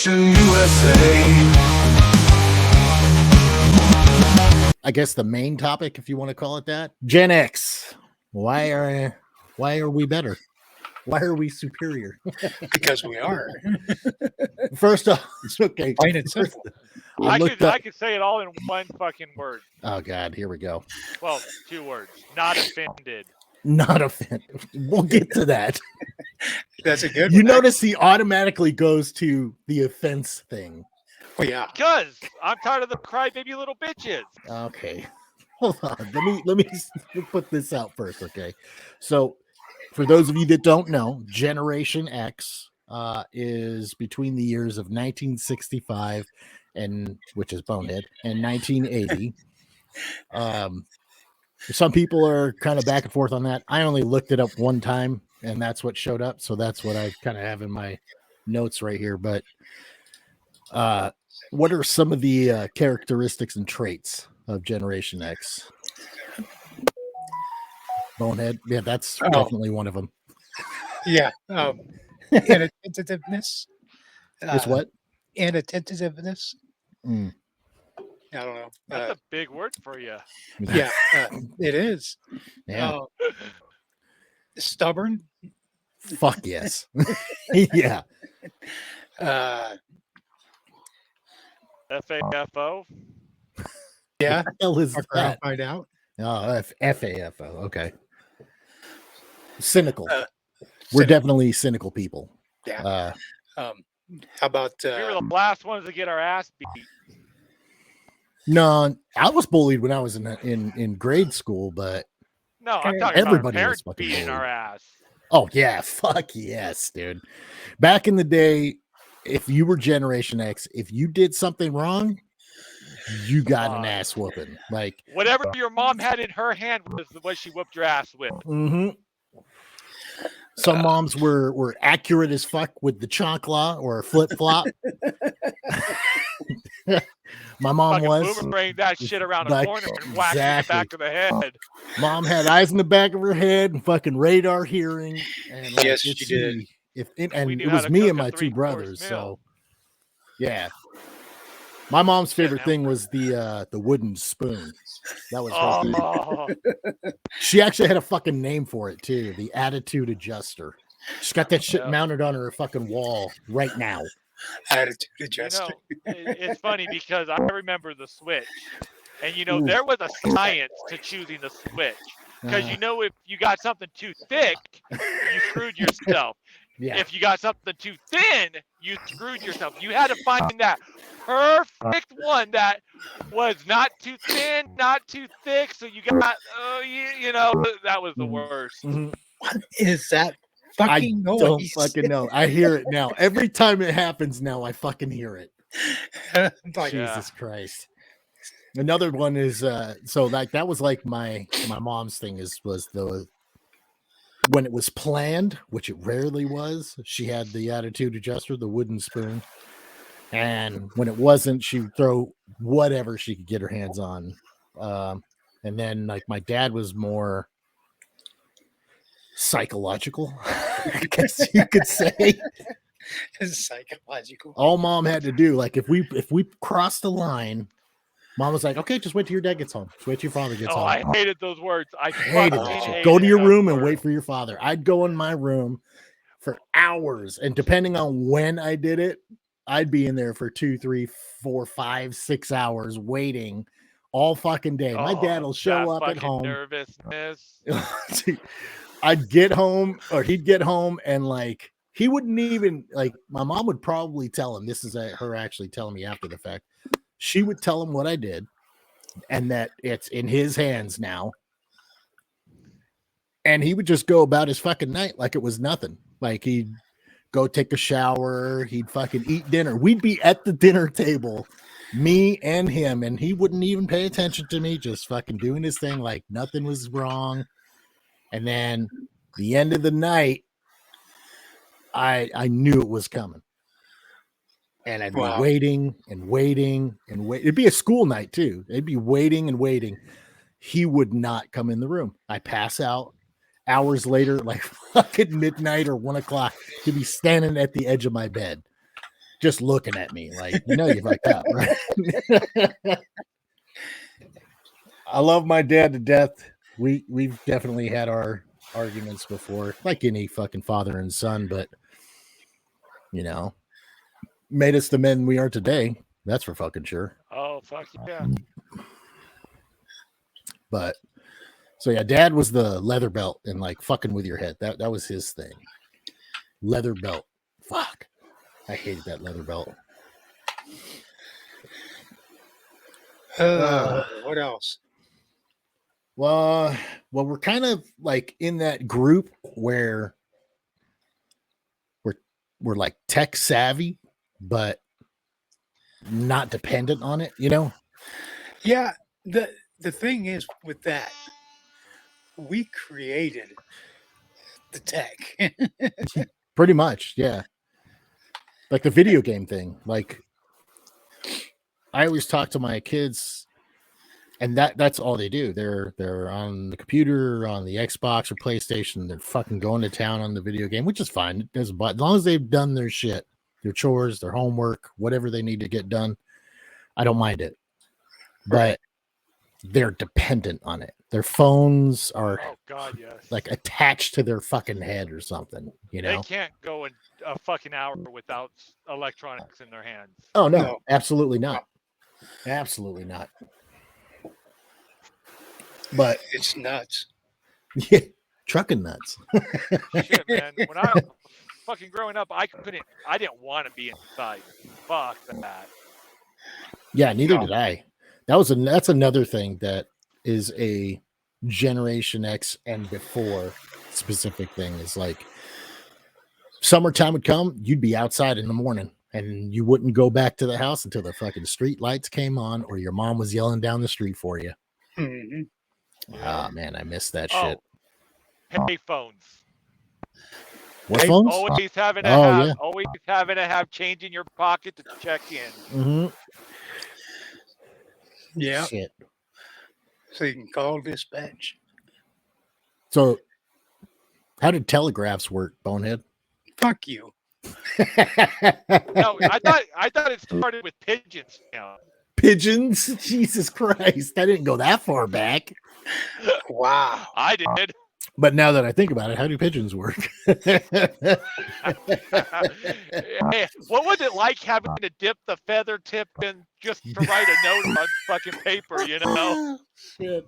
Generation USA. I guess the main topic, if you want to call it that, Gen X. Why are we better? Why are we superior? Because we are. First off, okay. Plain and simple. I could say it all in one fucking word. Oh God, here we go. Well, 2 words. Not offended. Not offended. We'll get to that. That's a good You one. notice he automatically goes to the offense thing. Oh, yeah. Because I'm tired of the crybaby little bitches. Okay. Hold on. Let me put this out first, okay? So, for those of you that don't know, Generation X is between the years of 1965 and which is Bonehead and 1980. Some people are kind of back and forth on that. I only looked it up one time, and that's what showed up. So that's what I kind of have in my notes right here. But what are some of the characteristics and traits of Generation X? Bonehead, yeah, that's definitely one of them. Yeah. Inattentiveness. It's what? Inattentiveness. Mm. I don't know. That's a big word for you. Yeah, it is. Yeah. Stubborn. Fuck yes. Yeah. FAFO. Yeah. What the hell is I'll that? find out. Oh, FAFO. Okay. Cynical. We're Cynical. definitely cynical people. Yeah. How about? We were the last ones to get our ass beat. No, I was bullied when I was in grade school, but No, I'm talking everybody about our was parents fucking beating bullied. our ass. Oh yeah, fuck yes, dude. Back in the day, if you were Generation X, if you did something wrong, you got an ass whooping. Like whatever your mom had in her hand was what she whooped your ass with. mm-hmm. Some moms were accurate as fuck with the chancla or flip flop. My mom Fucking was boomerang that shit around like, a corner and whack in the back of the head. Mom had eyes in the back of her head and fucking radar hearing. And like, Yes, she did. And We knew it how was to me cook and a my 2 3-course brothers. meal. So yeah. My mom's favorite thing was the wooden spoon. That was her thing. Oh, She actually had a fucking name for it too, the attitude adjuster. She's got that shit Yeah. mounted on her fucking wall right now. Attitude you adjuster. know, it's funny because I remember the switch. And, you know, there was a science to choosing the switch. Because, you know, if you got something too thick, you screwed yourself. Yeah. If you got something too thin, you screwed yourself. You had to find that perfect one that was not too thin, not too thick. So you got, you know, that was the worst. Mm-hmm. What is that I fucking noise? don't fucking know. I hear it now. Every time it happens now, I fucking hear it. Like, Jesus Christ. Another one is so like that was like my mom's thing was the when it was planned, which it rarely was, she had the attitude adjuster, the wooden spoon. And when it wasn't, she would throw whatever she could get her hands on. And then like my dad was more psychological, I guess you could say. psychological. All mom had to do, like if we crossed the line, mom was like, okay, just wait till your dad gets home. Just wait till your father gets home. I hated those words. I Hated fucking that shit. hated Go to your those room and words. wait for your father. I'd go in my room for hours, and depending on when I did it, I'd be in there for 2, 3, 4, 5, 6 hours waiting all fucking day. My dad will show up at home. Nervousness. I'd get home, or he'd get home, and like he wouldn't even like. My mom would probably tell him. This is her actually telling me after the fact. She would tell him what I did, and that it's in his hands now. And he would just go about his fucking night like it was nothing. Like he'd go take a shower, he'd fucking eat dinner. We'd be at the dinner table, me and him, and he wouldn't even pay attention to me, just fucking doing his thing like nothing was wrong. And then the end of the night, I knew it was coming. And I'd be waiting and waiting and wait. It'd be a school night too. It'd be waiting and waiting. He would not come in the room. I pass out. Hours later, like fucking midnight or 1 o'clock, he'd be standing at the edge of my bed. just looking at me like, you fucked up, right? I love my dad to death. We've definitely had our arguments before, like any fucking father and son, but made us the men we are today. That's for fucking sure. Oh, fuck yeah. But so yeah, dad was the leather belt and like fucking with your head. That was his thing. Leather belt. Fuck. I hated that leather belt. What else? Well, we're kind of like in that group where we're like tech savvy, but not dependent on it, Yeah, the thing is with that, we created the tech. Pretty much, yeah. Like the video game thing. Like I always talk to my kids, and that's all they do. They're on the computer, on the Xbox or PlayStation. They're fucking going to town on the video game, which is fine. It doesn't bother, as long as they've done their shit, their chores, their homework, whatever they need to get done. I don't mind it. But they're dependent on it. Their phones are Oh God, yes. like attached to their fucking head or something, They can't go in a fucking hour without electronics in their hands. Oh no, No. absolutely not. Absolutely not. But It's nuts. yeah, trucking nuts. Shit, man. When I was fucking growing up, I didn't want to be inside. Fuck that. Yeah, neither No. did I. That's another thing that is a Generation X and before specific thing is like summertime would come, you'd be outside in the morning and you wouldn't go back to the house until the fucking street lights came on or your mom was yelling down the street for you. Mm-hmm. Ah, man, I miss that Oh, shit. pay phones. What Hey, phones? Always having to have change in your pocket to check in. Mm-hmm. Yeah, Shit. so you can call dispatch. So, how did telegraphs work, Bonehead? Fuck you. No, I thought it started with pigeons. Now. Pigeons? Jesus Christ. I didn't go that far back. Wow. I did. But now that I think about it, how do pigeons work? Hey, what was it like having to dip the feather tip in just to write a note on fucking paper, Shit.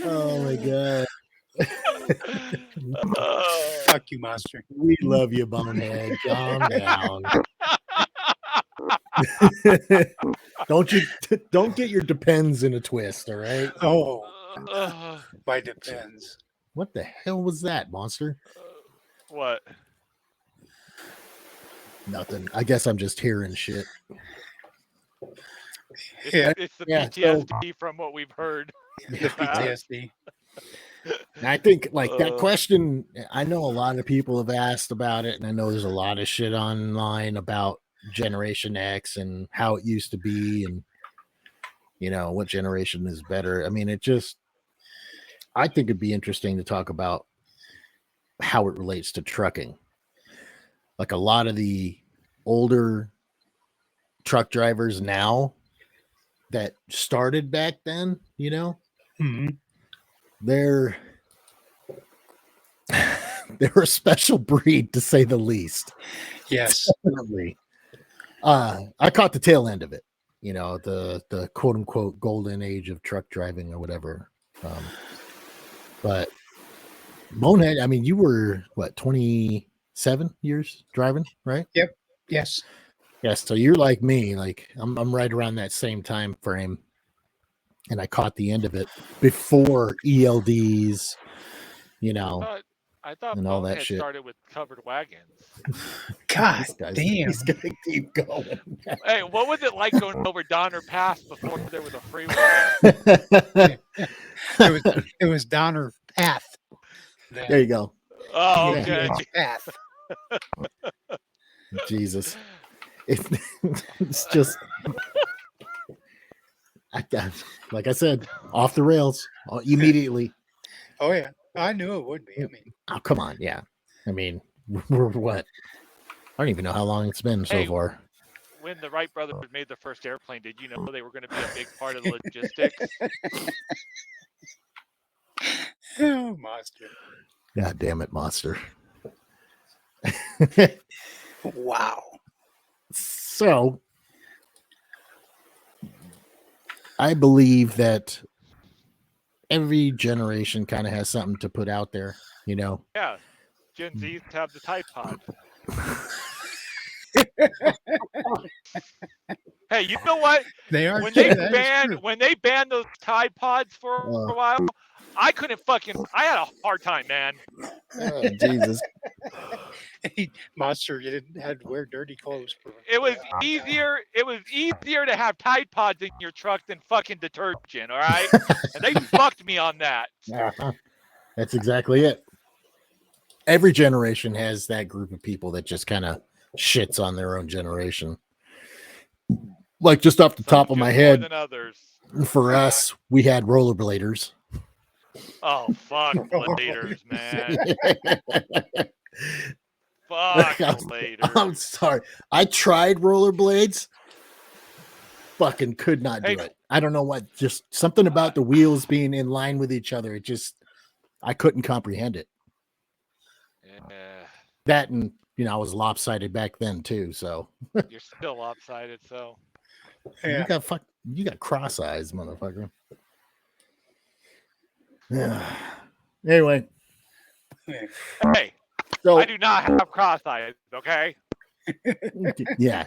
Oh my God. Fuck you, monster. We love you, Bonehead. Calm down. Don't get your depends in a twist, all right? Oh, my depends. What the hell was that, monster? What? Nothing. I guess I'm just hearing shit. It's the Yeah, PTSD from what we've heard. The PTSD. And I think like that question, I know a lot of people have asked about it, and I know there's a lot of shit online about Generation X and how it used to be and what generation is better. I mean, I think it'd be interesting to talk about how it relates to trucking. Like a lot of the older truck drivers now that started back then, Mm-hmm. they're a special breed to say the least. Yes. Definitely. I caught the tail end of it, the quote unquote golden age of truck driving or whatever. But Bonehead, I mean, you were what, 27 years driving, right? Yep. Yes. Yes. So you're like me, like I'm right around that same time frame. And I caught the end of it before ELDs, I thought and all that Bonehead shit. started with covered wagons. God damn. He's gonna keep going. Hey, what was it like going over Donner Pass before there was a freeway? It was Donner Path. There you go. Oh, Yeah. okay. Path. Jesus. It's just like I said, off the rails immediately. Oh yeah, I knew it would be. I mean, Oh, come on. Yeah. I mean, we're what? I don't even know how long it's been so Hey. far. When the Wright brothers made the first airplane, did you know they were going to be a big part of the logistics? Oh, monster. God damn it, monster. Wow. So, I believe that every generation kind of has something to put out there, you know. Yeah. Gen Zs have the Tide Pod. Hey, you know what? They are When true, they that is banned true. when they banned those Tide Pods for a while, I couldn't I had a hard time, man. Oh, Jesus. Hey, monster, you didn't had to wear dirty clothes. It was easier to have Tide Pods in your truck than fucking detergent, all right? And they fucked me on that. That's exactly it. Every generation has that group of people that just kind of shits on their own generation. Like just off the top of my head, more than others. for us, we had rollerbladers. Oh, fuck bladers, man. Fuck bladers. I'm sorry. I tried rollerblades. Fucking could not do it. I don't know what. Just something about the wheels being in line with each other. It just, I couldn't comprehend it. Yeah. That and I was lopsided back then too. So You're still lopsided, so Yeah. you got cross eyes, motherfucker. Yeah. Anyway. Hey, So I do not have cross eyes, okay? yeah,